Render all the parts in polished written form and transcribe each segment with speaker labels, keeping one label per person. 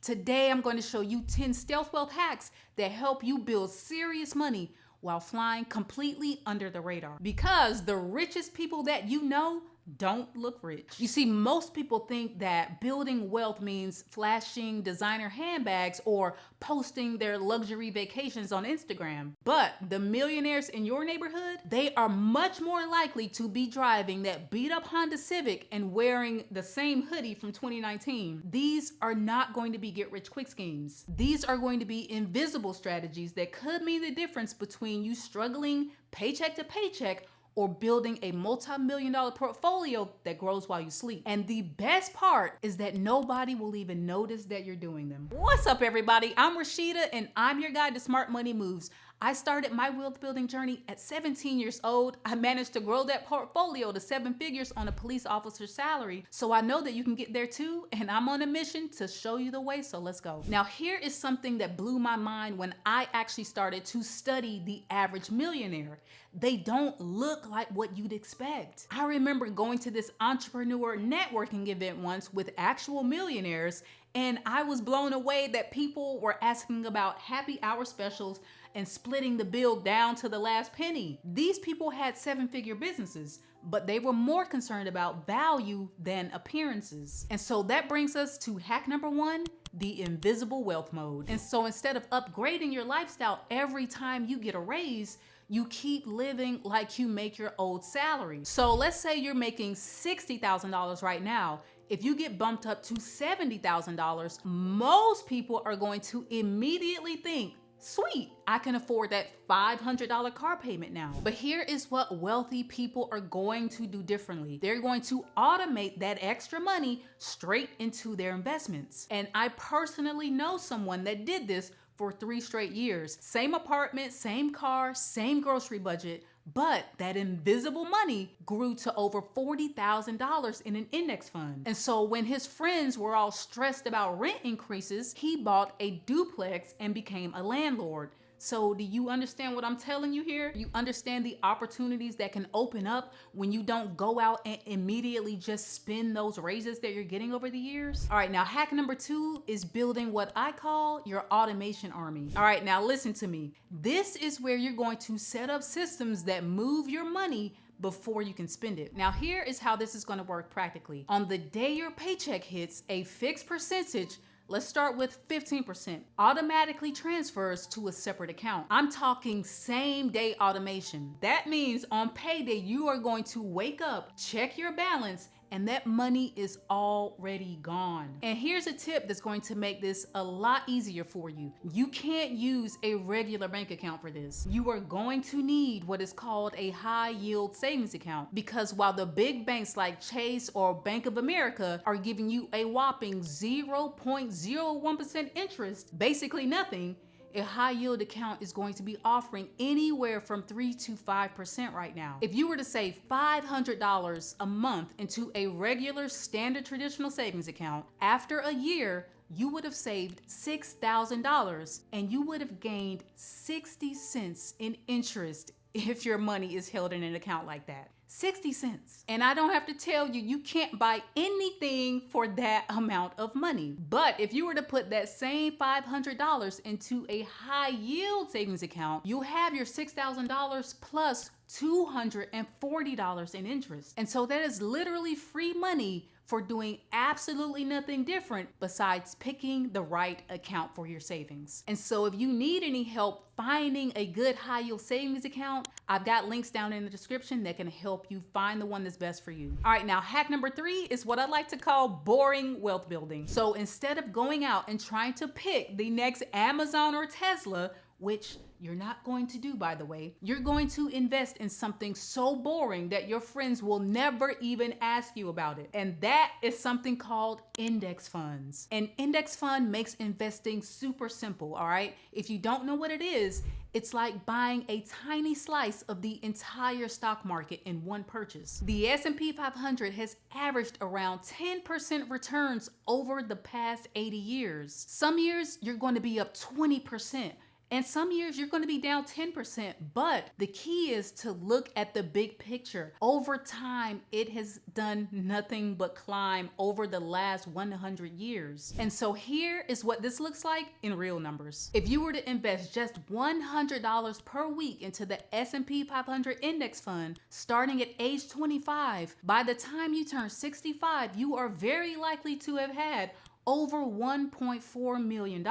Speaker 1: Today, I'm going to show you 10 stealth wealth hacks that help you build serious money while flying completely under the radar. Because the richest people that you know don't look rich. You see, most people think that building wealth means flashing designer handbags or posting their luxury vacations on Instagram. But the millionaires in your neighborhood, they are much more likely to be driving that beat up Honda Civic and wearing the same hoodie from 2019. These are not going to be get rich quick schemes. These are going to be invisible strategies that could mean the difference between you struggling paycheck to paycheck or building a multi-million-dollar portfolio that grows while you sleep. And the best part is that nobody will even notice that you're doing them. What's up, everybody? I'm Rashida, and I'm your guide to smart money moves. I started my wealth building journey at 17 years old. I managed to grow that portfolio to 7 figures on a police officer's salary. So I know that you can get there too, and I'm on a mission to show you the way, so let's go. Now, here is something that blew my mind when I actually started to study the average millionaire. They don't look like what you'd expect. I remember going to this entrepreneur networking event once with actual millionaires, and I was blown away that people were asking about happy hour specials and splitting the bill down to the last penny. These people had 7-figure businesses, but they were more concerned about value than appearances. And so that brings us to hack number 1, the invisible wealth mode. And so instead of upgrading your lifestyle every time you get a raise, you keep living like you make your old salary. So let's say you're making $60,000 right now. If you get bumped up to $70,000, most people are going to immediately think, sweet, I can afford that $500 car payment now. But here is what wealthy people are going to do differently. They're going to automate that extra money straight into their investments. And I personally know someone that did this for 3 straight years. Same apartment, same car, same grocery budget, but that invisible money grew to over $40,000 in an index fund. And so when his friends were all stressed about rent increases, he bought a duplex and became a landlord. So do you understand what I'm telling you here? You understand the opportunities that can open up when you don't go out and immediately just spend those raises that you're getting over the years? All right, now hack number 2 is building what I call your automation army. All right, now listen to me. This is where you're going to set up systems that move your money before you can spend it. Now, here is how this is going to work practically. On the day your paycheck hits, a fixed percentage, let's start with 15%, automatically transfers to a separate account. I'm talking same day automation. That means on payday, you are going to wake up, check your balance, and that money is already gone. And here's a tip that's going to make this a lot easier for you. You can't use a regular bank account for this. You are going to need what is called a high yield savings account, because while the big banks like Chase or Bank of America are giving you a whopping 0.01% interest, basically nothing, a high yield account is going to be offering anywhere from 3 to 5% right now. If you were to save $500 a month into a regular standard traditional savings account, after a year, you would have saved $6,000 and you would have gained 60 cents in interest if your money is held in an account like that. 60 cents. And I don't have to tell you, you can't buy anything for that amount of money. But if you were to put that same $500 into a high yield savings account, you'll have your $6,000 plus $240 in interest. And so that is literally free money for doing absolutely nothing different besides picking the right account for your savings. And so if you need any help finding a good high yield savings account, I've got links down in the description that can help you find the one that's best for you. All right, now hack number 3 is what I like to call boring wealth building. So instead of going out and trying to pick the next Amazon or Tesla, which you're not going to do, by the way, you're going to invest in something so boring that your friends will never even ask you about it. And that is something called index funds. An index fund makes investing super simple, all right? If you don't know what it is, it's like buying a tiny slice of the entire stock market in one purchase. The S&P 500 has averaged around 10% returns over the past 80 years. Some years, you're going to be up 20%. And some years you're going to be down 10%. But the key is to look at the big picture. Over time, it has done nothing but climb over the last 100 years. And so here is what this looks like in real numbers. If you were to invest just $100 per week into the S&P 500 index fund, starting at age 25, by the time you turn 65, you are very likely to have had over $1.4 million.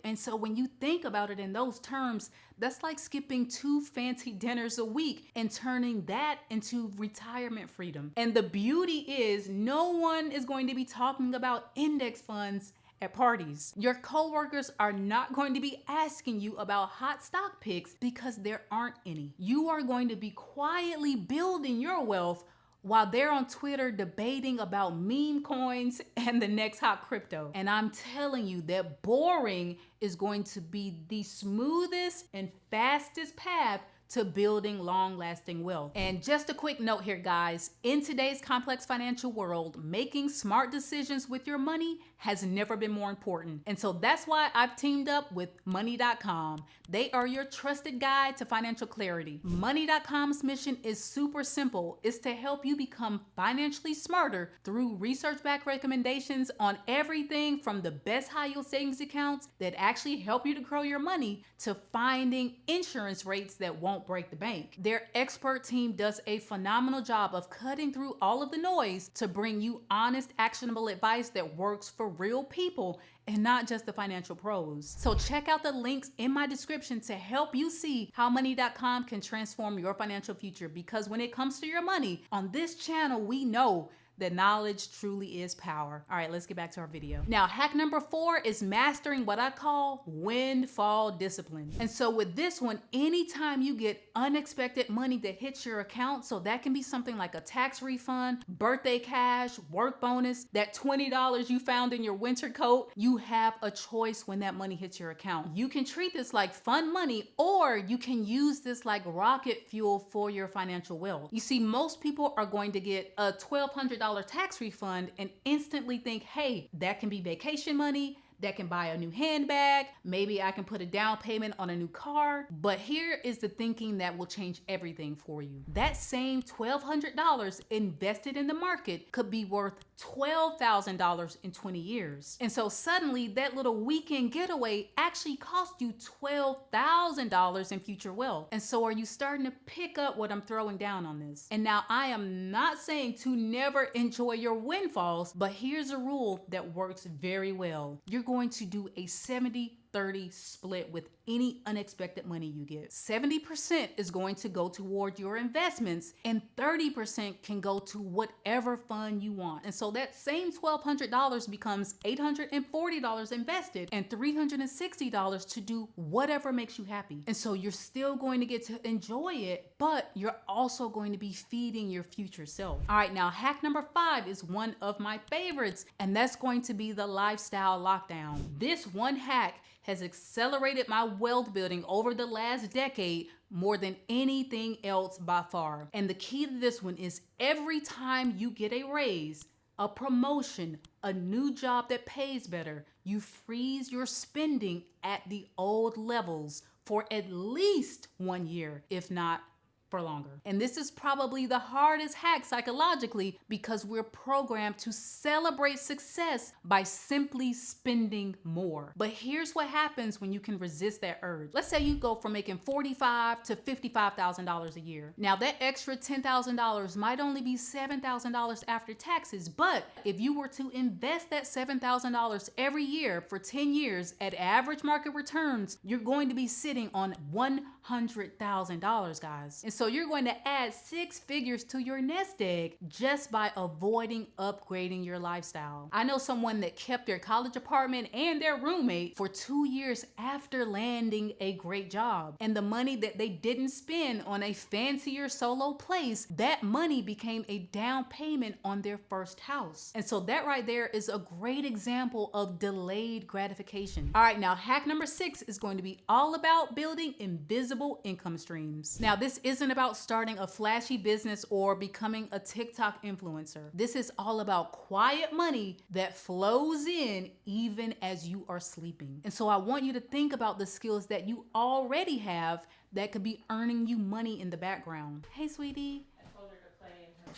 Speaker 1: And so when you think about it in those terms, that's like skipping 2 fancy dinners a week and turning that into retirement freedom. And the beauty is no one is going to be talking about index funds at parties. Your coworkers are not going to be asking you about hot stock picks because there aren't any. You are going to be quietly building your wealth while they're on Twitter debating about meme coins and the next hot crypto. And I'm telling you that boring is going to be the smoothest and fastest path to building long-lasting wealth. And just a quick note here, guys. In today's complex financial world, making smart decisions with your money has never been more important. And so that's why I've teamed up with Money.com. They are your trusted guide to financial clarity. Money.com's mission is super simple. It's to help you become financially smarter through research-backed recommendations on everything from the best high-yield savings accounts that actually help you to grow your money to finding insurance rates that won't break the bank. Their expert team does a phenomenal job of cutting through all of the noise to bring you honest, actionable advice that works for real people and not just the financial pros. So check out the links in my description to help you see how Money.com can transform your financial future, because when it comes to your money, on this channel, we know that knowledge truly is power. All right, let's get back to our video. Now, hack number 4 is mastering what I call windfall discipline. And so with this one, anytime you get unexpected money that hits your account, so that can be something like a tax refund, birthday cash, work bonus, that $20 you found in your winter coat, you have a choice when that money hits your account. You can treat this like fun money, or you can use this like rocket fuel for your financial wealth. You see, most people are going to get a $1,200 tax refund and instantly think, hey, that can be vacation money, that can buy a new handbag, maybe I can put a down payment on a new car. But here is the thinking that will change everything for you. That same $1,200 invested in the market could be worth $12,000 in 20 years. And so suddenly that little weekend getaway actually cost you $12,000 in future wealth. And so are you starting to pick up what I'm throwing down on this? And now I am not saying to never enjoy your windfalls, but here's a rule that works very well. You're going to do a 70-30 split with any unexpected money you get. 70% is going to go toward your investments and 30% can go to whatever fund you want. And so that same $1,200 becomes $840 invested and $360 to do whatever makes you happy. And so you're still going to get to enjoy it, but you're also going to be feeding your future self. All right, now hack number 5 is one of my favorites, and that's going to be the lifestyle lockdown. This one hack has accelerated my wealth building over the last decade more than anything else by far. And the key to this one is every time you get a raise, a promotion, a new job that pays better, you freeze your spending at the old levels for at least 1 year, if not for longer. And this is probably the hardest hack psychologically because we're programmed to celebrate success by simply spending more. But here's what happens when you can resist that urge. Let's say you go from making $45,000 to $55,000 a year. Now that extra $10,000 might only be $7,000 after taxes, but if you were to invest that $7,000 every year for 10 years at average market returns, you're going to be sitting on $100,000, guys. And so you're going to add 6 figures to your nest egg just by avoiding upgrading your lifestyle. I know someone that kept their college apartment and their roommate for 2 years after landing a great job. And the money that they didn't spend on a fancier solo place, that money became a down payment on their first house. And so that right there is a great example of delayed gratification. All right, now hack number 6 is going to be all about building invisible income streams. Now this isn't isn't about starting a flashy business or becoming a TikTok influencer. This is all about quiet money that flows in even as you are sleeping. And so I want you to think about the skills that you already have that could be earning you money in the background. Hey, sweetie.
Speaker 2: I told her to play in her.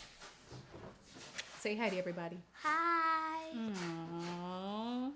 Speaker 1: Say hi to everybody.
Speaker 3: Hi.
Speaker 1: Aww.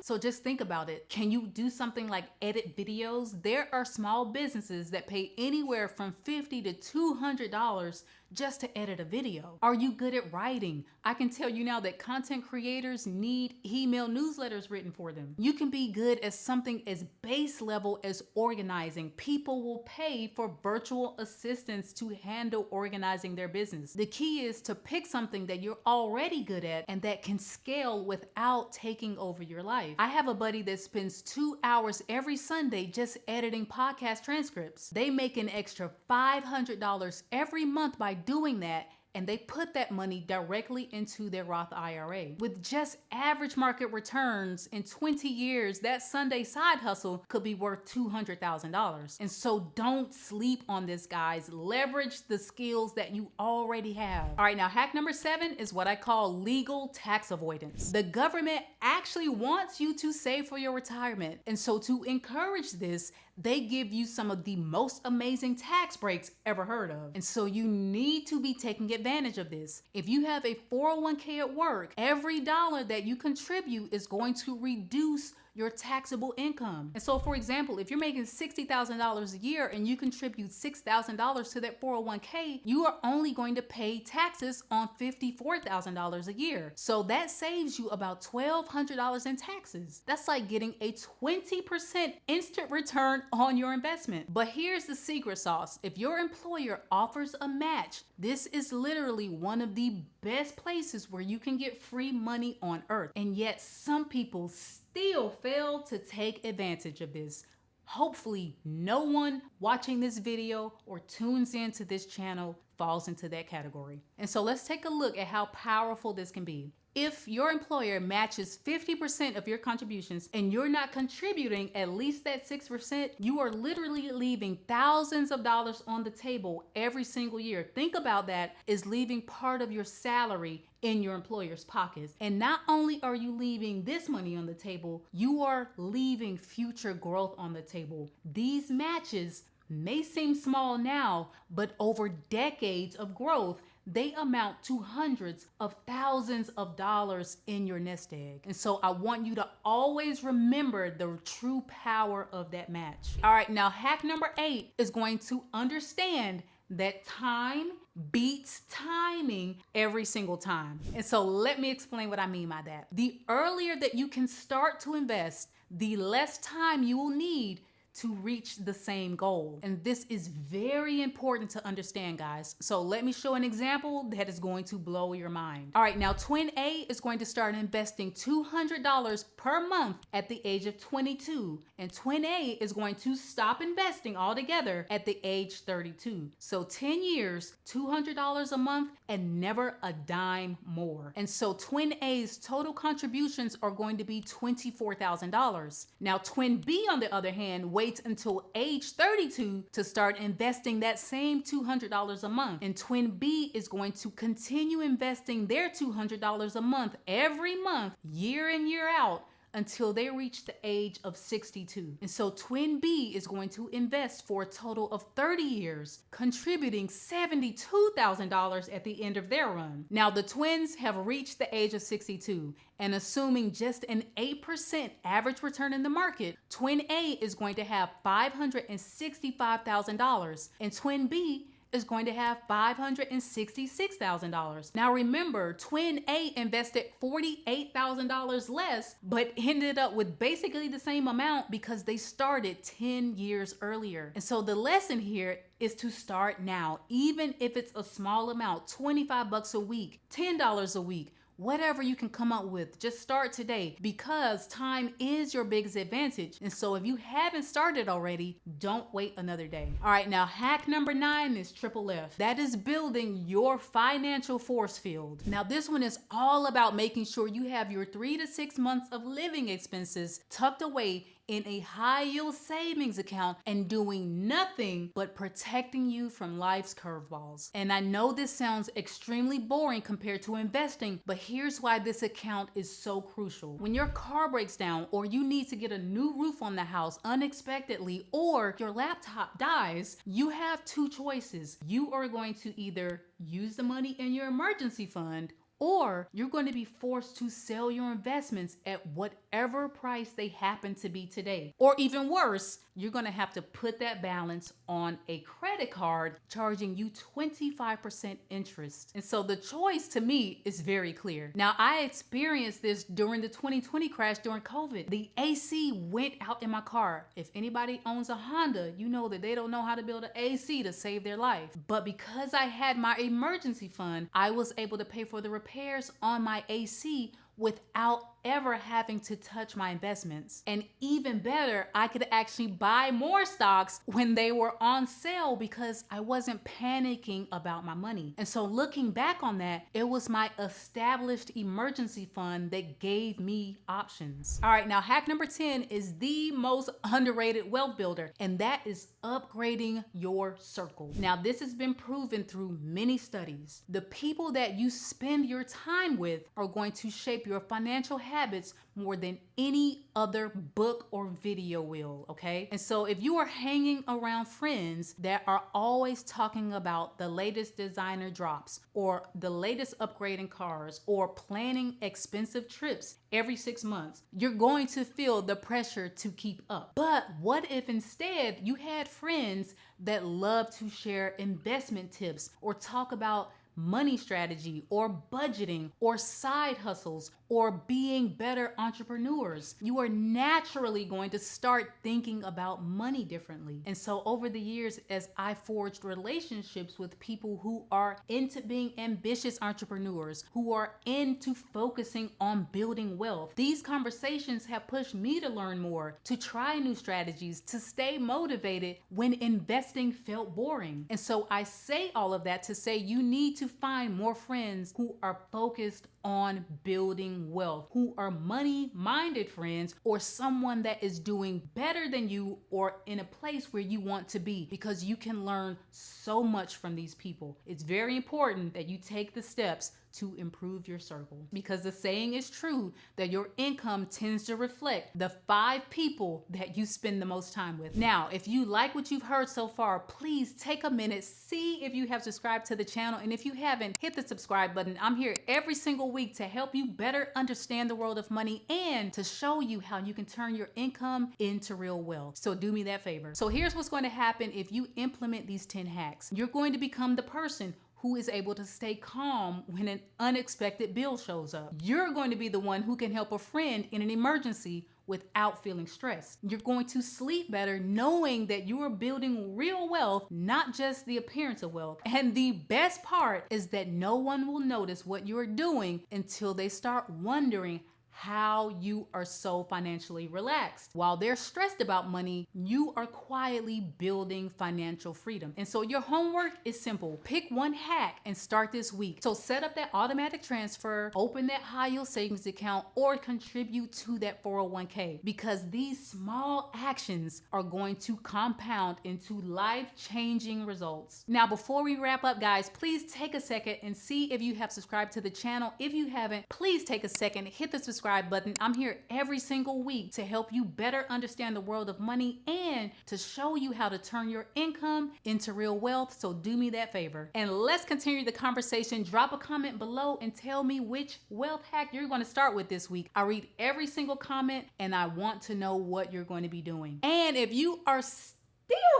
Speaker 1: So just think about it. Can you do something like edit videos? There are small businesses that pay anywhere from $50 to $200 just to edit a video. Are you good at writing? I can tell you now that content creators need email newsletters written for them. You can be good at something as base level as organizing. People will pay for virtual assistants to handle organizing their business. The key is to pick something that you're already good at and that can scale without taking over your life. I have a buddy that spends 2 hours every Sunday just editing podcast transcripts. They make an extra $500 every month by doing that, and they put that money directly into their Roth IRA. With just average market returns in 20 years, that Sunday side hustle could be worth $200,000. And so don't sleep on this, guys. Leverage the skills that you already have. All right, now hack number 7 is what I call legal tax avoidance. The government actually wants you to save for your retirement. And so to encourage this, they give you some of the most amazing tax breaks ever heard of. And so you need to be taking advantage of this. If you have a 401k at work, every dollar that you contribute is going to reduce your taxable income. And so, for example, if you're making $60,000 a year and you contribute $6,000 to that 401k, you are only going to pay taxes on $54,000 a year. So that saves you about $1,200 in taxes. That's like getting a 20% instant return on your investment. But here's the secret sauce. If your employer offers a match, this is literally one of the best places where you can get free money on earth. And yet some people still fail to take advantage of this. Hopefully no one watching this video or tunes into this channel falls into that category. And so let's take a look at how powerful this can be. If your employer matches 50% of your contributions and you're not contributing at least that 6%, you are literally leaving thousands of dollars on the table every single year. Think about that, is leaving part of your salary in your employer's pockets. And not only are you leaving this money on the table, you are leaving future growth on the table. These matches may seem small now, but over decades of growth, they amount to hundreds of thousands of dollars in your nest egg. And so I want you to always remember the true power of that match. All right, now hack number 8 is going to understand that time beats timing every single time. And so let me explain what I mean by that. The earlier that you can start to invest, the less time you will need to reach the same goal. And this is very important to understand, guys. So let me show an example that is going to blow your mind. All right, now Twin A is going to start investing $200 per month at the age of 22. And Twin A is going to stop investing altogether at the age 32. So 10 years, $200 a month, and never a dime more. And so Twin A's total contributions are going to be $24,000. Now Twin B, on the other hand, waits until age 32 to start investing that same $200 a month. And Twin B is going to continue investing their $200 a month every month, year in, year out, until they reach the age of 62. And so Twin B is going to invest for a total of 30 years, contributing $72,000 at the end of their run. Now the twins have reached the age of 62, and assuming just an 8% average return in the market, Twin A is going to have $565,000, and Twin B is going to have $566,000. Now remember, Twin A invested $48,000 less, but ended up with basically the same amount because they started 10 years earlier. And so the lesson here is to start now, even if it's a small amount, 25 bucks a week, $10 a week, whatever you can come up with. Just start today, because time is your biggest advantage. And so if you haven't started already, don't wait another day. All right, now hack number 9 is triple F. That is building your financial force field. Now this one is all about making sure you have your 3 to 6 months of living expenses tucked away in a high yield savings account and doing nothing but protecting you from life's curveballs. And I know this sounds extremely boring compared to investing, but here's why this account is so crucial. When your car breaks down, or you need to get a new roof on the house unexpectedly, or your laptop dies, you have two choices. You are going to either use the money in your emergency fund, or you're going to be forced to sell your investments at whatever price they happen to be today. Or even worse, you're going to have to put that balance on a credit card charging you 25% interest. And so the choice to me is very clear. Now, I experienced this during the 2020 crash during COVID. The AC went out in my car. If anybody owns a Honda, you know that they don't know how to build an AC to save their life. But because I had my emergency fund, I was able to pay for the repairs on my AC without ever having to touch my investments. And even better, I could actually buy more stocks when they were on sale because I wasn't panicking about my money. And so looking back on that, it was my established emergency fund that gave me options. All right, now hack number 10 is the most underrated wealth builder, and that is upgrading your circle. Now, this has been proven through many studies. The people that you spend your time with are going to shape your financial habits more than any other book or video will, okay? And so if you are hanging around friends that are always talking about the latest designer drops or the latest upgrade in cars or planning expensive trips every 6 months, you're going to feel the pressure to keep up. But what if instead you had friends that love to share investment tips or talk about money strategy or budgeting or side hustles or being better entrepreneurs? You are naturally going to start thinking about money differently. And so over the years, as I forged relationships with people who are into being ambitious entrepreneurs, who are into focusing on building wealth, these conversations have pushed me to learn more, to try new strategies, to stay motivated when investing felt boring. And so I say all of that to say you need to find more friends who are focused on building wealth, who are money-minded friends, or someone that is doing better than you or in a place where you want to be, because you can learn so much from these people. It's very important that you take the steps to improve your circle, because the saying is true that your income tends to reflect the 5 people that you spend the most time with. Now, if you like what you've heard so far, please take a minute, see if you have subscribed to the channel, and if you haven't, hit the subscribe button. I'm here every single week to help you better understand the world of money and to show you how you can turn your income into real wealth. So do me that favor. So here's what's going to happen if you implement these 10 hacks. You're going to become the person who is able to stay calm when an unexpected bill shows up. You're going to be the one who can help a friend in an emergency without feeling stressed. You're going to sleep better knowing that you are building real wealth, not just the appearance of wealth. And the best part is that no one will notice what you're doing until they start wondering how you are so financially relaxed. While they're stressed about money, you are quietly building financial freedom. And so your homework is simple. Pick one hack and start this week. So set up that automatic transfer, open that high yield savings account, or contribute to that 401k, because these small actions are going to compound into life-changing results. Now, before we wrap up, guys, please take a second and see if you have subscribed to the channel. If you haven't, please take a second, hit the subscribe button. I'm here every single week to help you better understand the world of money and to show you how to turn your income into real wealth. So do me that favor. And let's continue the conversation. Drop a comment below and tell me which wealth hack you're going to start with this week. I read every single comment and I want to know what you're going to be doing. And if you are still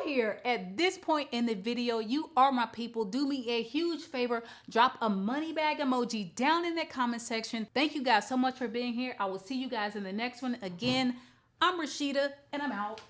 Speaker 1: here at this point in the video, you are my people. Do me a huge favor, drop a money bag emoji down in that comment section. Thank you guys so much for being here. I will see you guys in the next one. Again, I'm Rashida and I'm out.